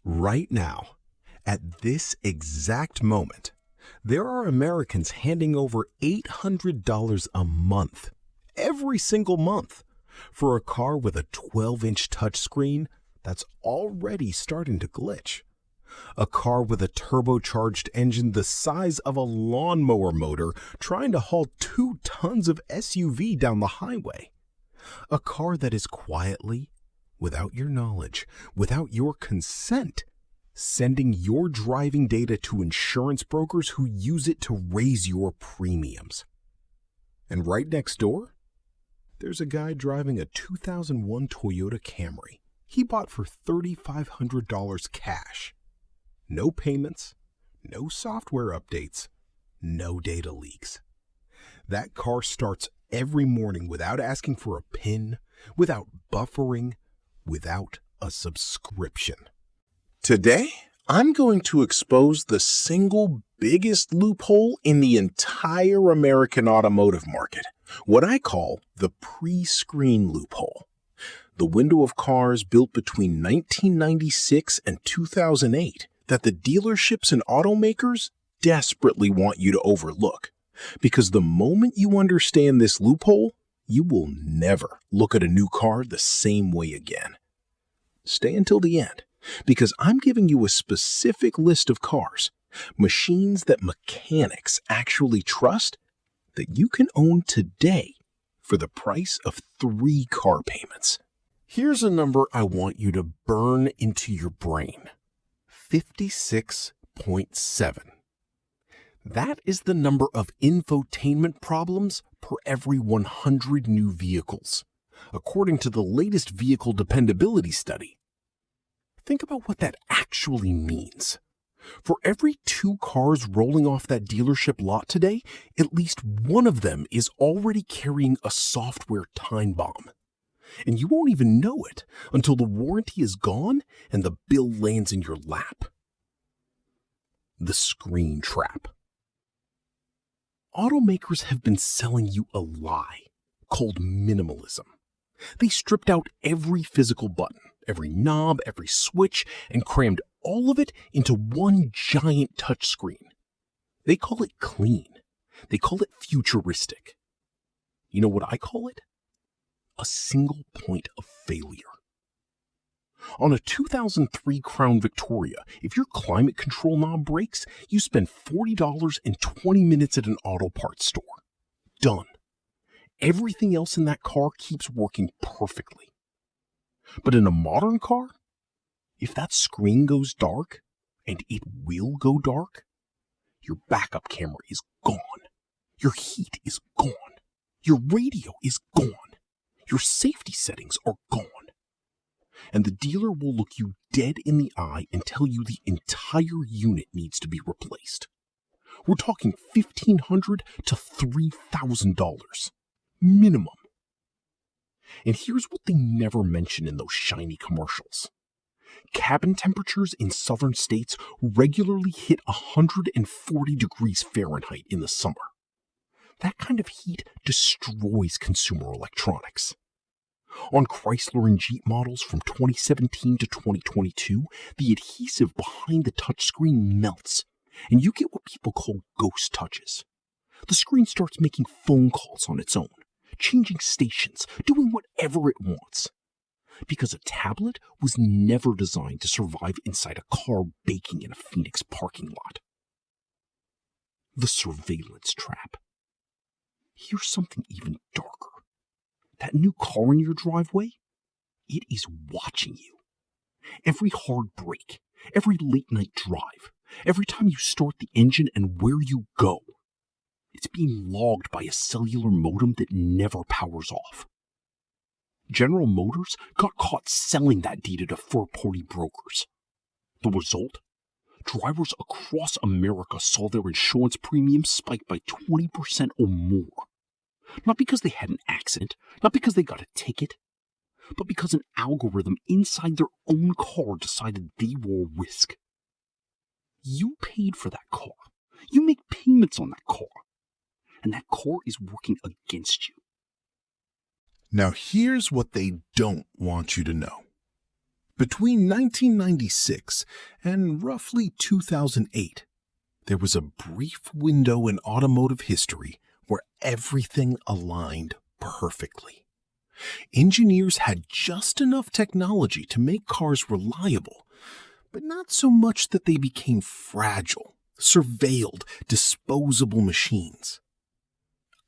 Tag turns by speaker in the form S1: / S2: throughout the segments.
S1: Right now, at this exact moment, there are Americans handing over $800 a month, every single month, for a car with a 12-inch touchscreen that's already starting to glitch. A car with a turbocharged engine the size of a lawnmower motor trying to haul 2 tons of SUV down the highway. A car that is quietly, without your knowledge, without your consent, sending your driving data to insurance brokers who use it to raise your premiums. And right next door, there's a guy driving a 2001 Toyota Camry he bought for $3,500 cash. No payments, no software updates, no data leaks. That car starts every morning without asking for a PIN, without buffering, without a subscription. Today, I'm going to expose the single biggest loophole in the entire American automotive market, what I call the pre-screen loophole. The window of cars built between 1996 and 2008 that the dealerships and automakers desperately want you to overlook. Because the moment you understand this loophole, you will never look at a new car the same way again. Stay until the end, because I'm giving you a specific list of cars, machines that mechanics actually trust, that you can own today for the price of 3 car payments. Here's a number I want you to burn into your brain. 56.7. That is the number of infotainment problems per every 100 new vehicles, according to the latest vehicle dependability study. Think about what that actually means. For every 2 cars rolling off that dealership lot today, at least one of them is already carrying a software time bomb. And you won't even know it until the warranty is gone and the bill lands in your lap. The screen trap. Automakers have been selling you a lie called minimalism. They stripped out every physical button, every knob, every switch, and crammed all of it into one giant touchscreen. They call it clean. They call it futuristic. You know what I call it? A single point of failure. On a 2003 Crown Victoria, if your climate control knob breaks, you spend $40 and 20 minutes at an auto parts store. Done. Everything else in that car keeps working perfectly. But in a modern car, if that screen goes dark, and it will go dark, your backup camera is gone. Your heat is gone. Your radio is gone. Your safety settings are gone. And the dealer will look you dead in the eye and tell you the entire unit needs to be replaced. We're talking $1,500 to $3,000. Minimum. And here's what they never mention in those shiny commercials. Cabin temperatures in southern states regularly hit 140 degrees Fahrenheit in the summer. That kind of heat destroys consumer electronics. On Chrysler and Jeep models from 2017 to 2022, the adhesive behind the touchscreen melts, and you get what people call ghost touches. The screen starts making phone calls on its own, changing stations, doing whatever it wants. Because a tablet was never designed to survive inside a car baking in a Phoenix parking lot. The surveillance trap. Here's something even darker. That new car in your driveway, it is watching you. Every hard brake, every late night drive, every time you start the engine and where you go, it's being logged by a cellular modem that never powers off. General Motors got caught selling that data to third-party brokers. The result? Drivers across America saw their insurance premiums spike by 20% or more. Not because they had an accident, not because they got a ticket, but because an algorithm inside their own car decided they were a risk. You paid for that car. You make payments on that car. And that car is working against you.
S2: Now here's what they don't want you to know.
S1: Between 1996 and roughly 2008, there was a brief window in automotive history where everything aligned perfectly. Engineers had just enough technology to make cars reliable, but not so much that they became fragile, surveilled, disposable machines.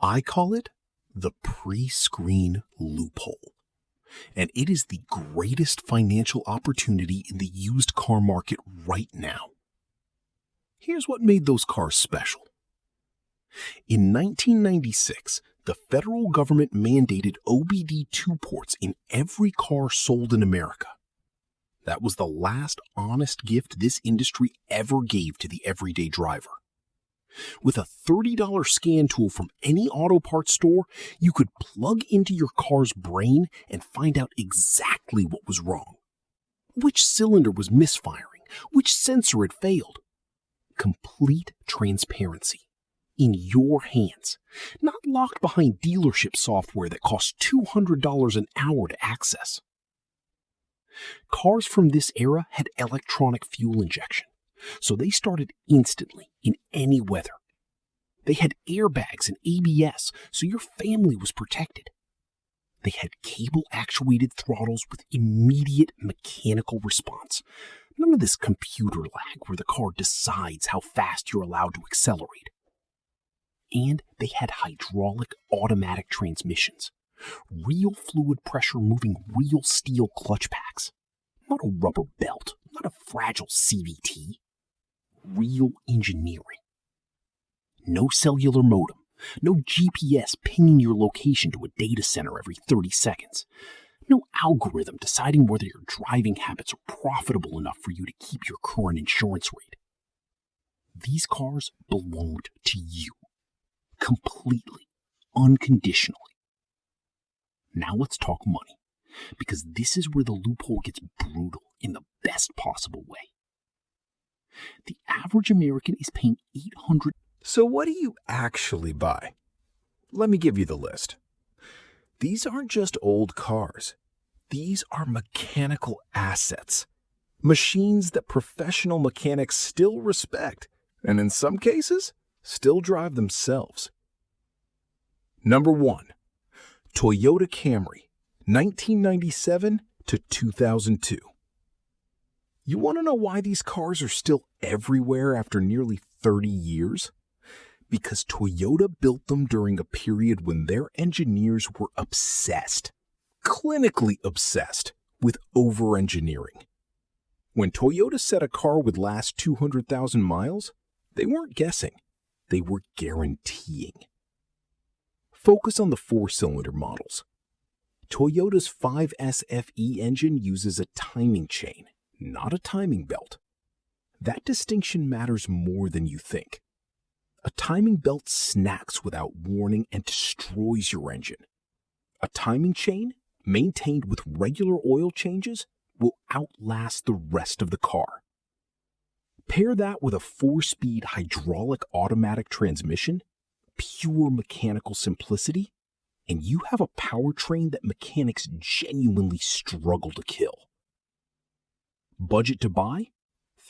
S1: I call it the pre-screen loophole, and it is the greatest financial opportunity in the used car market right now. Here's what made those cars special. In 1996, the federal government mandated OBD2 ports in every car sold in America. That was the last honest gift this industry ever gave to the everyday driver. With a $30 scan tool from any auto parts store, you could plug into your car's brain and find out exactly what was wrong. Which cylinder was misfiring, which sensor had failed. Complete transparency. In your hands, not locked behind dealership software that costs $200 an hour to access. Cars from this era had electronic fuel injection, so they started instantly in any weather. They had airbags and ABS, so your family was protected. They had cable-actuated throttles with immediate mechanical response. None of this computer lag where the car decides how fast you're allowed to accelerate. And they had hydraulic automatic transmissions, real fluid pressure moving real steel clutch packs. Not a rubber belt, not a fragile CVT. Real engineering. No cellular modem, no GPS pinging your location to a data center every 30 seconds. No algorithm deciding whether your driving habits are profitable enough for you to keep your current insurance rate. These cars belonged to you. Completely, unconditionally. Now let's talk money, because this is where the loophole gets brutal in the best possible way. The average American is paying $800.
S2: So what do you actually buy? Let me give you the list. These aren't just old cars. These are mechanical assets. Machines that professional mechanics still respect, and in some cases, still drive themselves. Number 1, Toyota Camry, 1997 to 2002. You want to know why these cars are still everywhere after nearly 30 years? Because Toyota built them during a period when their engineers were obsessed, clinically obsessed, with over-engineering. When Toyota said a car would last 200,000 miles, they weren't guessing. They were guaranteeing. Focus on the 4-cylinder models. Toyota's 5SFE engine uses a timing chain, not a timing belt. That distinction matters more than you think. A timing belt snags without warning and destroys your engine. A timing chain, maintained with regular oil changes, will outlast the rest of the car. Pair that with a 4-speed hydraulic automatic transmission, pure mechanical simplicity, and you have a powertrain that mechanics genuinely struggle to kill. Budget to buy?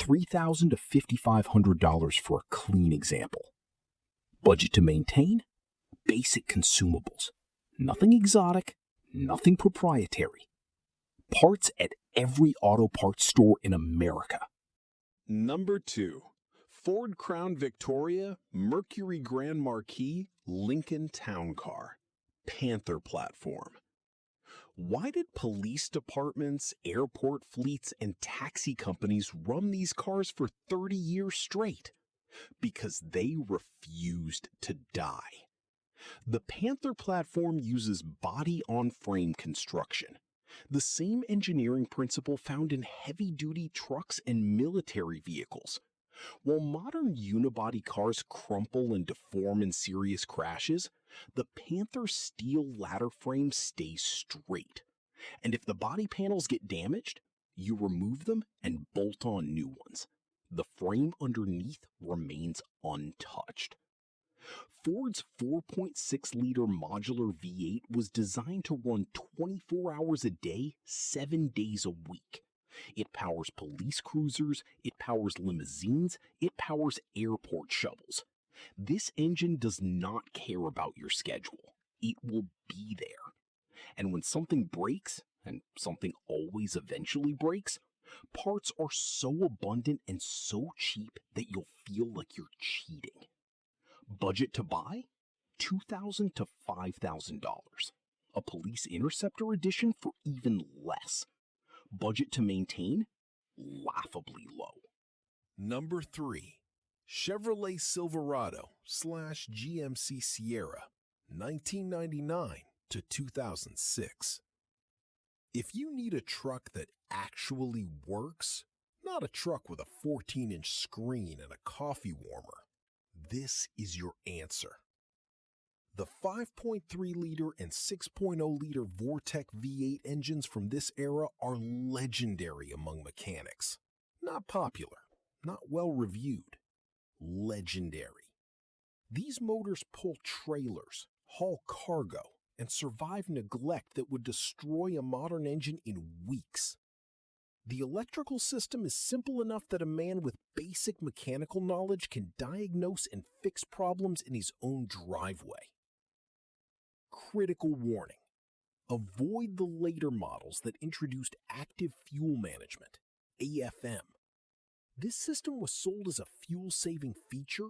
S2: $3,000 to $5,500 for a clean example. Budget to maintain? Basic consumables. Nothing exotic, nothing proprietary. Parts at every auto parts store in America.
S3: Number 2, Ford Crown Victoria, Mercury Grand Marquis, Lincoln Town Car, Panther platform. Why did police departments, airport fleets, and taxi companies run these cars for 30 years straight? Because they refused to die. The Panther platform uses body-on-frame construction, the same engineering principle found in heavy-duty trucks and military vehicles. While modern unibody cars crumple and deform in serious crashes, the Panther steel ladder frame stays straight. And if the body panels get damaged, you remove them and bolt on new ones. The frame underneath remains untouched. Ford's 4.6-liter modular V8 was designed to run 24 hours a day, 7 days a week.
S1: It powers police cruisers, it powers limousines, it powers airport shuttles. This engine does not care about your schedule. It will be there. And when something breaks, and something always eventually breaks, parts are so abundant and so cheap that you'll feel like you're cheating. Budget to buy? $2,000 to $5,000. A police interceptor edition for even less. Budget to maintain? Laughably low.
S2: Number 3. Chevrolet Silverado / GMC Sierra, 1999 to 2006. If you need a truck that actually works, not a truck with a 14-inch screen and a coffee warmer, this is your answer. The 5.3-liter and 6.0-liter Vortec V8 engines from this era are legendary among mechanics. Not popular, not well-reviewed. Legendary. These motors pull trailers, haul cargo, and survive neglect that would destroy a modern engine in weeks. The electrical system is simple enough that a man with basic mechanical knowledge can diagnose and fix problems in his own driveway. Critical warning: avoid the later models that introduced active fuel management, AFM. This system was sold as a fuel-saving feature.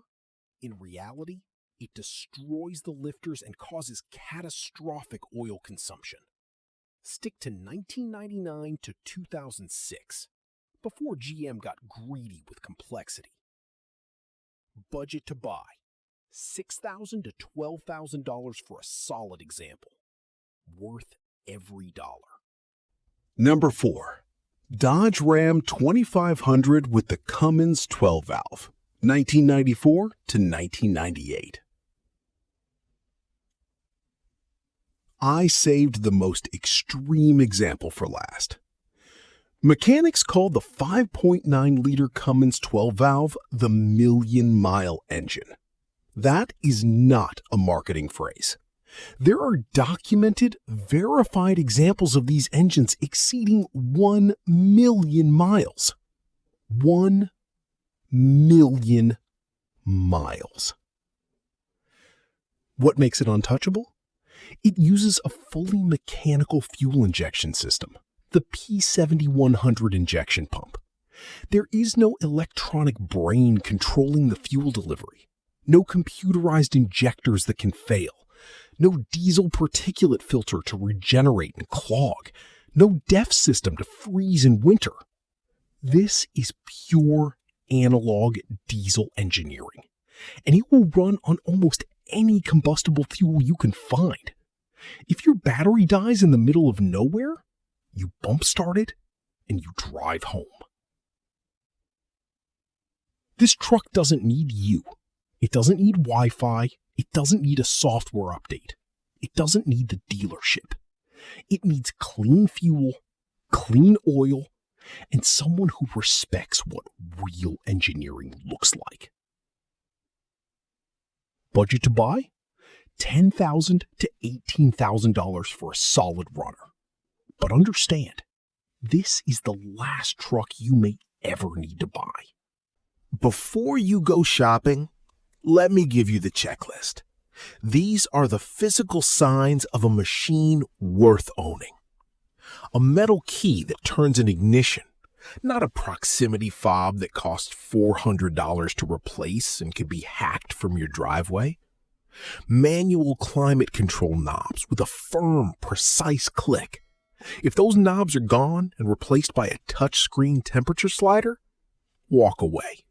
S2: In reality, it destroys the lifters and causes catastrophic oil consumption. Stick to 1999 to 2006, before GM got greedy with complexity. Budget to buy: $6,000 to $12,000 for a solid example. Worth every dollar.
S3: Number 4. Dodge Ram 2500 with the Cummins 12-valve, 1994 to 1998. I saved the most extreme example for last. Mechanics call the 5.9-liter Cummins 12-valve the million-mile engine. That is not a marketing phrase. There are documented, verified examples of these engines exceeding 1 million miles. 1 million miles. What makes it untouchable? It uses a fully mechanical fuel injection system, the P7100 injection pump. There is no electronic brain controlling the fuel delivery, no computerized injectors that can fail, no diesel particulate filter to regenerate and clog, no DEF system to freeze in winter. This is pure analog diesel engineering, and it will run on almost any combustible fuel you can find. If your battery dies in the middle of nowhere, you bump start it and you drive home. This truck doesn't need you. It doesn't need Wi-Fi. It doesn't need a software update. It doesn't need the dealership. It needs clean fuel, clean oil, and someone who respects what real engineering looks like. Budget to buy? $10,000 to $18,000 for a solid runner. But understand, this is the last truck you may ever need to buy.
S2: Before you go shopping, let me give you the checklist. These are the physical signs of a machine worth owning. A metal key that turns an ignition, not a proximity fob that costs $400 to replace and can be hacked from your driveway. Manual climate control knobs with a firm, precise click. If those knobs are gone and replaced by a touchscreen temperature slider, walk away.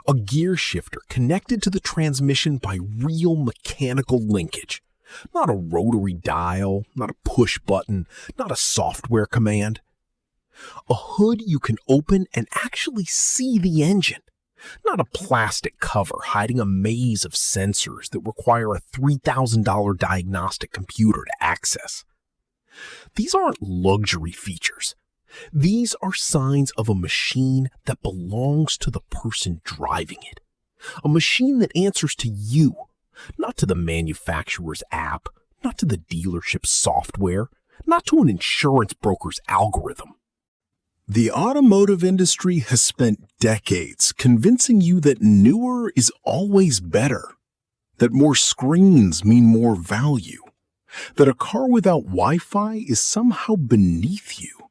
S2: A gear shifter connected to the transmission by real mechanical linkage. Not a rotary dial, not a push button, not a software command. A hood you can open and actually see the engine. Not a plastic cover hiding a maze of sensors that require a $3,000 diagnostic computer to access. These aren't luxury features. These are signs of a machine that belongs to the person driving it. A machine that answers to you, not to the manufacturer's app, not to the dealership's software, not to an insurance broker's algorithm. The automotive industry has spent decades convincing you that newer is always better, that more screens mean more value, that a car without Wi-Fi is somehow beneath you.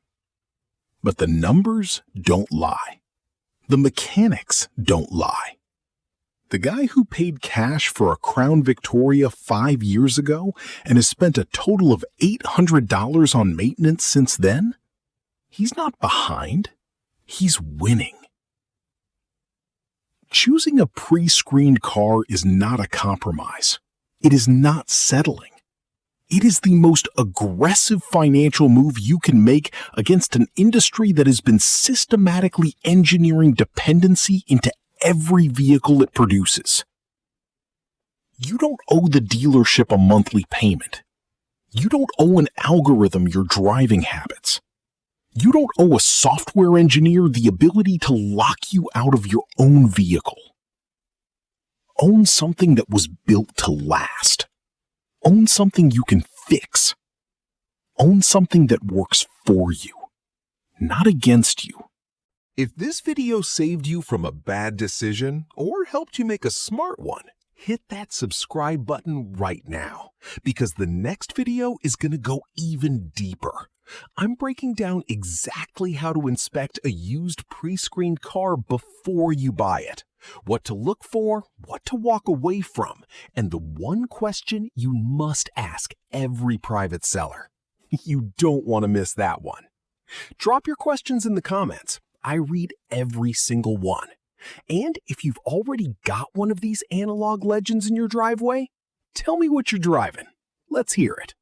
S2: But the numbers don't lie. The mechanics don't lie. The guy who paid cash for a Crown Victoria 5 years ago and has spent a total of $800 on maintenance since then, he's not behind. He's winning. Choosing a pre-screened car is not a compromise. It is not settling. It is the most aggressive financial move you can make against an industry that has been systematically engineering dependency into every vehicle it produces. You don't owe the dealership a monthly payment. You don't owe an algorithm your driving habits. You don't owe a software engineer the ability to lock you out of your own vehicle. Own something that was built to last. Own something you can fix. Own something that works for you, not against you.
S4: If this video saved you from a bad decision or helped you make a smart one, hit that subscribe button right now, because the next video is going to go even deeper. I'm breaking down exactly how to inspect a used pre-screened car before you buy it, what to look for, what to walk away from, and the one question you must ask every private seller. You don't want to miss that one. Drop your questions in the comments. I read every single one. And if you've already got one of these analog legends in your driveway, tell me what you're driving. Let's hear it.